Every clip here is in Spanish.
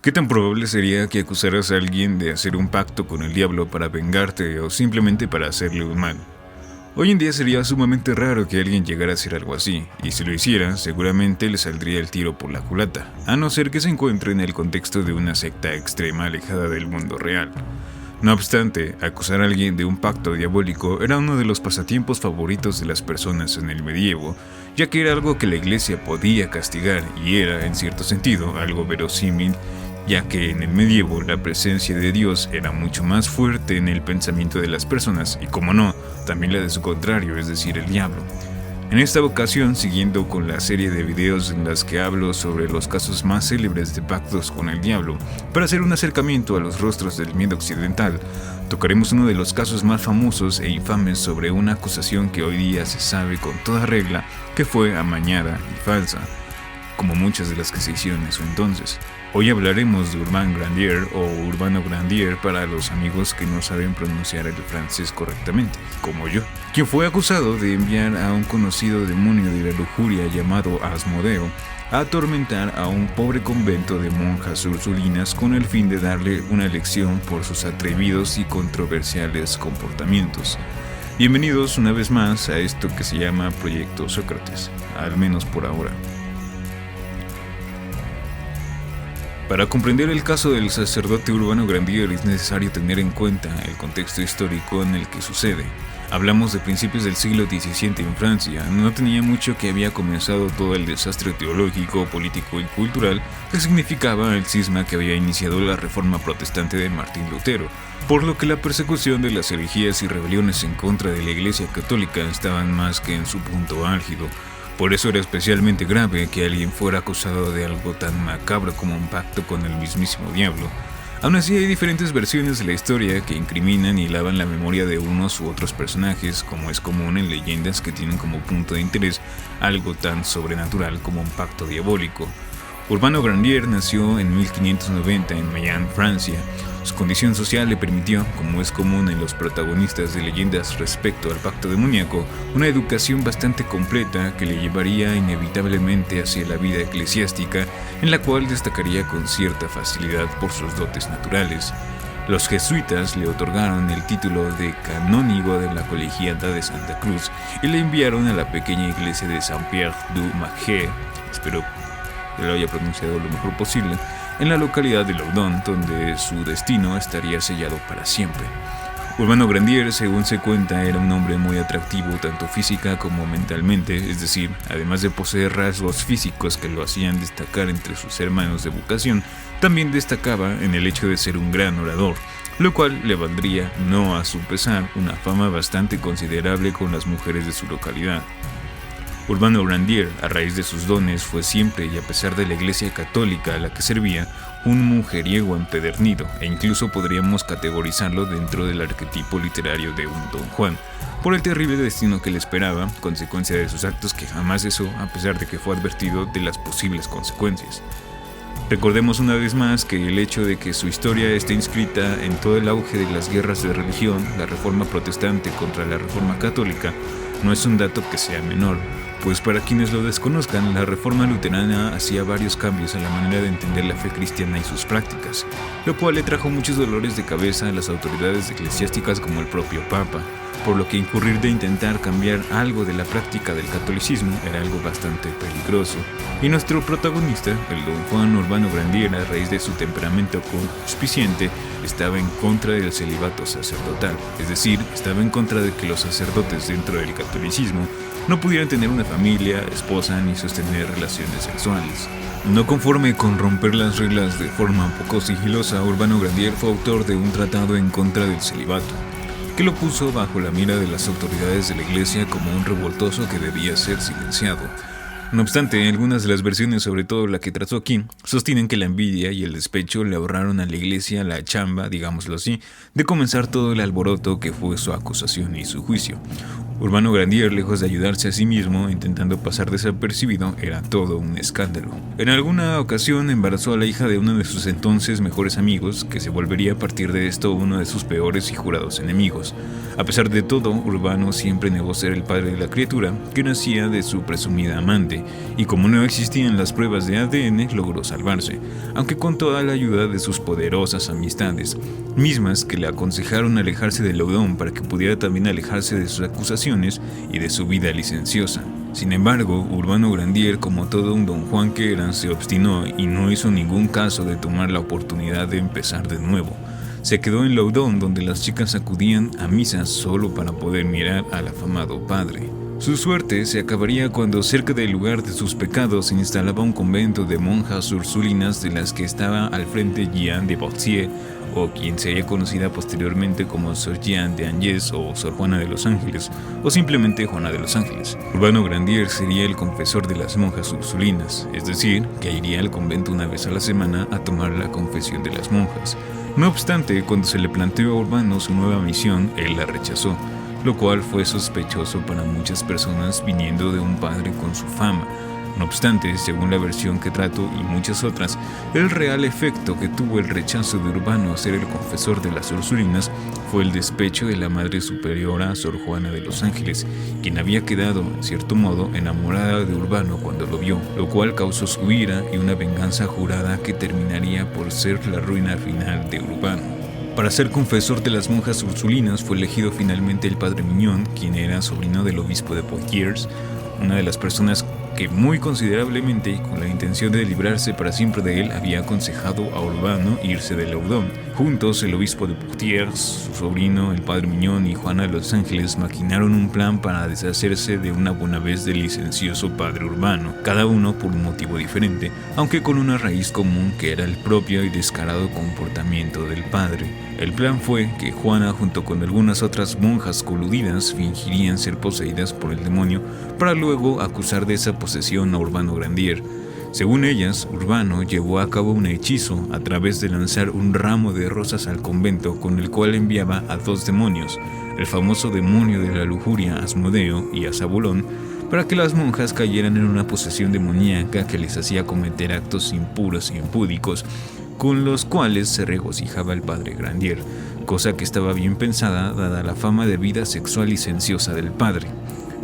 ¿Qué tan probable sería que acusaras a alguien de hacer un pacto con el diablo para vengarte o simplemente para hacerle un mal? Hoy en día sería sumamente raro que alguien llegara a hacer algo así, y si lo hiciera, seguramente le saldría el tiro por la culata, a no ser que se encuentre en el contexto de una secta extrema alejada del mundo real. No obstante, acusar a alguien de un pacto diabólico era uno de los pasatiempos favoritos de las personas en el medievo, ya que era algo que la iglesia podía castigar y era, en cierto sentido, algo verosímil, ya que en el medievo la presencia de Dios era mucho más fuerte en el pensamiento de las personas y, como no, también la de su contrario, es decir, el diablo. En esta ocasión, siguiendo con la serie de videos en las que hablo sobre los casos más célebres de pactos con el diablo, para hacer un acercamiento a los rostros del miedo occidental, tocaremos uno de los casos más famosos e infames sobre una acusación que hoy día se sabe con toda regla que fue amañada y falsa, como muchas de las que se hicieron en su entonces. Hoy hablaremos de Urbain Grandier o Urbano Grandier para los amigos que no saben pronunciar el francés correctamente, como yo, quien fue acusado de enviar a un conocido demonio de la lujuria llamado Asmodeo a atormentar a un pobre convento de monjas ursulinas con el fin de darle una lección por sus atrevidos y controversiales comportamientos. Bienvenidos una vez más a esto que se llama Proyecto Sócrates, al menos por ahora. Para comprender el caso del sacerdote Urbano Grandier es necesario tener en cuenta el contexto histórico en el que sucede. Hablamos de principios del siglo XVII en Francia. No tenía mucho que había comenzado todo el desastre teológico, político y cultural que significaba el cisma que había iniciado la reforma protestante de Martín Lutero, por lo que la persecución de las herejías y rebeliones en contra de la Iglesia Católica estaban más que en su punto álgido. Por eso era especialmente grave que alguien fuera acusado de algo tan macabro como un pacto con el mismísimo diablo. Aún así, hay diferentes versiones de la historia que incriminan y lavan la memoria de unos u otros personajes, como es común en leyendas que tienen como punto de interés algo tan sobrenatural como un pacto diabólico. Urbano Grandier nació en 1590 en Mayenne, Francia. Su condición social le permitió, como es común en los protagonistas de leyendas respecto al pacto demoníaco, una educación bastante completa que le llevaría inevitablemente hacia la vida eclesiástica, en la cual destacaría con cierta facilidad por sus dotes naturales. Los jesuitas le otorgaron el título de canónigo de la Colegiata de Santa Cruz y le enviaron a la pequeña iglesia de Saint-Pierre du Mager, espero que lo haya pronunciado lo mejor posible, en la localidad de Loudun, donde su destino estaría sellado para siempre. Urbano Grandier, según se cuenta, era un hombre muy atractivo tanto física como mentalmente, es decir, además de poseer rasgos físicos que lo hacían destacar entre sus hermanos de vocación, también destacaba en el hecho de ser un gran orador, lo cual le valdría, no a su pesar, una fama bastante considerable con las mujeres de su localidad. Urbano Grandier, a raíz de sus dones, fue siempre, y a pesar de la Iglesia Católica a la que servía, un mujeriego empedernido, e incluso podríamos categorizarlo dentro del arquetipo literario de un Don Juan, por el terrible destino que le esperaba, consecuencia de sus actos que jamás cesó, a pesar de que fue advertido de las posibles consecuencias. Recordemos una vez más que el hecho de que su historia esté inscrita en todo el auge de las guerras de religión, la reforma protestante contra la reforma católica, no es un dato que sea menor, pues para quienes lo desconozcan, la reforma luterana hacía varios cambios a la manera de entender la fe cristiana y sus prácticas, lo cual le trajo muchos dolores de cabeza a las autoridades eclesiásticas como el propio Papa, por lo que incurrir de intentar cambiar algo de la práctica del catolicismo era algo bastante peligroso, y nuestro protagonista, el Don Juan Urbano Grandier, a raíz de su temperamento concupiscente, estaba en contra del celibato sacerdotal, es decir, estaba en contra de que los sacerdotes dentro del catolicismo no pudieran tener una familia, esposa ni sostener relaciones sexuales. No conforme con romper las reglas de forma poco sigilosa, Urbano Grandier fue autor de un tratado en contra del celibato, que lo puso bajo la mira de las autoridades de la iglesia como un revoltoso que debía ser silenciado. No obstante, algunas de las versiones, sobre todo la que trató aquí, sostienen que la envidia y el despecho le ahorraron a la iglesia la chamba, digámoslo así, de comenzar todo el alboroto que fue su acusación y su juicio. Urbano Grandier, lejos de ayudarse a sí mismo, intentando pasar desapercibido, era todo un escándalo. En alguna ocasión embarazó a la hija de uno de sus entonces mejores amigos, que se volvería a partir de esto uno de sus peores y jurados enemigos. A pesar de todo, Urbano siempre negó ser el padre de la criatura, que nacía de su presumida amante, finalmente, y como no existían las pruebas de ADN, logró salvarse, aunque con toda la ayuda de sus poderosas amistades, mismas que le aconsejaron alejarse de Loudon para que pudiera también alejarse de sus acusaciones y de su vida licenciosa. Sin embargo, Urbano Grandier, como todo un don Juan que era, se obstinó y no hizo ningún caso de tomar la oportunidad de empezar de nuevo. Se quedó en Loudon, donde las chicas acudían a misas solo para poder mirar al afamado padre. Su suerte se acabaría cuando cerca del lugar de sus pecados se instalaba un convento de monjas ursulinas de las que estaba al frente Jeanne de Boissieu, o quien sería conocida posteriormente como Sor Jeanne de Angers o Sor Juana de los Ángeles, o simplemente Juana de los Ángeles. Urbano Grandier sería el confesor de las monjas ursulinas, es decir, que iría al convento una vez a la semana a tomar la confesión de las monjas. No obstante, cuando se le planteó a Urbano su nueva misión, él la rechazó, lo cual fue sospechoso para muchas personas viniendo de un padre con su fama. No obstante, según la versión que trato y muchas otras, el real efecto que tuvo el rechazo de Urbano a ser el confesor de las ursulinas fue el despecho de la Madre Superiora Sor Juana de los Ángeles, quien había quedado, en cierto modo, enamorada de Urbano cuando lo vio, lo cual causó su ira y una venganza jurada que terminaría por ser la ruina final de Urbano. Para ser confesor de las monjas ursulinas fue elegido finalmente el padre Mignon, quien era sobrino del obispo de Poitiers, una de las personas que muy considerablemente y con la intención de librarse para siempre de él había aconsejado a Urbano irse de Loudon. Juntos, el obispo de Poitiers, su sobrino, el padre Mignon y Juana de los Ángeles maquinaron un plan para deshacerse de una buena vez del licencioso padre Urbano, cada uno por un motivo diferente, aunque con una raíz común que era el propio y descarado comportamiento del padre. El plan fue que Juana, junto con algunas otras monjas coludidas, fingirían ser poseídas por el demonio para luego acusar de esa posesión a Urbano Grandier. Según ellas, Urbano llevó a cabo un hechizo a través de lanzar un ramo de rosas al convento con el cual enviaba a dos demonios, el famoso demonio de la lujuria Asmodeo y a Zabulón, para que las monjas cayeran en una posesión demoníaca que les hacía cometer actos impuros e impúdicos, con los cuales se regocijaba el padre Grandier, cosa que estaba bien pensada dada la fama de vida sexual licenciosa del padre.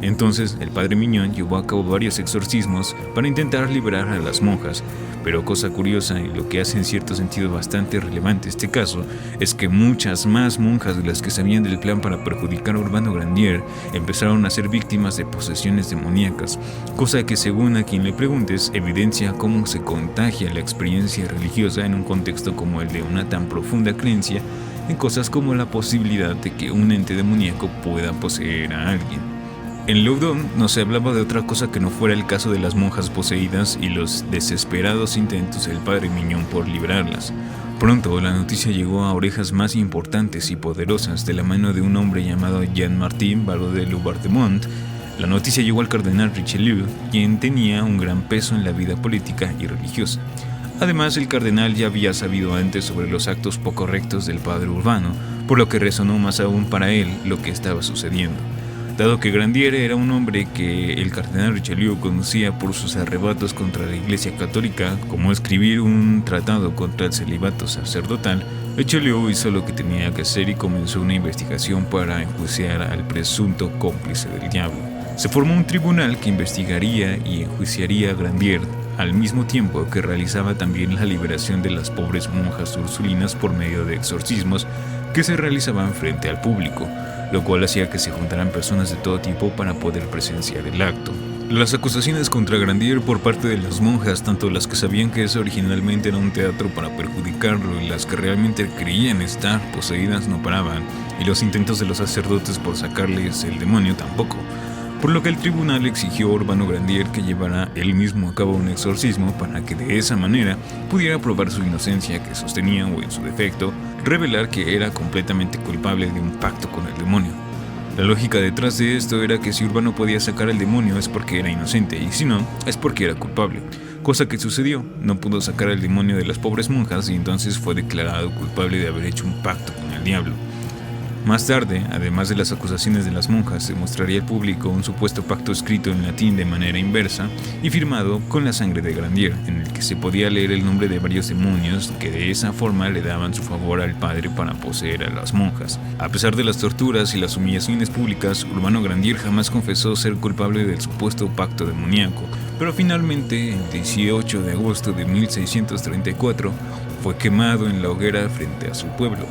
Entonces el padre Mignon llevó a cabo varios exorcismos para intentar liberar a las monjas, pero cosa curiosa y lo que hace en cierto sentido bastante relevante este caso es que muchas más monjas de las que sabían del plan para perjudicar a Urbano Grandier empezaron a ser víctimas de posesiones demoníacas, cosa que según a quien le preguntes evidencia cómo se contagia la experiencia religiosa en un contexto como el de una tan profunda creencia en cosas como la posibilidad de que un ente demoníaco pueda poseer a alguien. En Loudon no se hablaba de otra cosa que no fuera el caso de las monjas poseídas y los desesperados intentos del padre Mignon por librarlas. Pronto la noticia llegó a orejas más importantes y poderosas de la mano de un hombre llamado Jean-Martin Barreau de Laubardemont. La noticia llegó al cardenal Richelieu, quien tenía un gran peso en la vida política y religiosa. Además, el cardenal ya había sabido antes sobre los actos poco rectos del padre Urbano, por lo que resonó más aún para él lo que estaba sucediendo. Dado que Grandier era un hombre que el cardenal Richelieu conocía por sus arrebatos contra la Iglesia Católica, como escribir un tratado contra el celibato sacerdotal, Richelieu hizo lo que tenía que hacer y comenzó una investigación para enjuiciar al presunto cómplice del diablo. Se formó un tribunal que investigaría y enjuiciaría a Grandier, al mismo tiempo que realizaba también la liberación de las pobres monjas ursulinas por medio de exorcismos que se realizaban frente al público, lo cual hacía que se juntaran personas de todo tipo para poder presenciar el acto. Las acusaciones contra Grandier por parte de las monjas, tanto las que sabían que eso originalmente era un teatro para perjudicarlo y las que realmente creían estar poseídas, no paraban, y los intentos de los sacerdotes por sacarles el demonio tampoco, por lo que el tribunal exigió a Urbano Grandier que llevara él mismo a cabo un exorcismo para que de esa manera pudiera probar su inocencia que sostenía o en su defecto revelar que era completamente culpable de un pacto con el demonio. La lógica detrás de esto era que si Urbano podía sacar al demonio es porque era inocente y si no, es porque era culpable, cosa que sucedió. No pudo sacar al demonio de las pobres monjas y entonces fue declarado culpable de haber hecho un pacto con el diablo. Más tarde, además de las acusaciones de las monjas, se mostraría al público un supuesto pacto escrito en latín de manera inversa y firmado con la sangre de Grandier, en el que se podía leer el nombre de varios demonios que de esa forma le daban su favor al padre para poseer a las monjas. A pesar de las torturas y las humillaciones públicas, Urbano Grandier jamás confesó ser culpable del supuesto pacto demoníaco, pero finalmente, el 18 de agosto de 1634, fue quemado en la hoguera frente a su pueblo,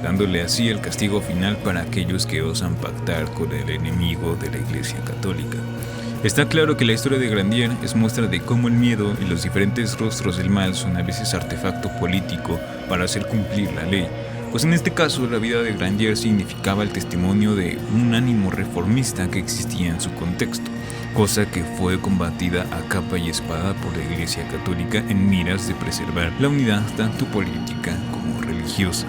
dándole así el castigo final para aquellos que osan pactar con el enemigo de la Iglesia Católica. Está claro que la historia de Grandier es muestra de cómo el miedo y los diferentes rostros del mal son a veces artefacto político para hacer cumplir la ley, pues en este caso la vida de Grandier significaba el testimonio de un ánimo reformista que existía en su contexto, cosa que fue combatida a capa y espada por la Iglesia Católica en miras de preservar la unidad tanto política como religiosa.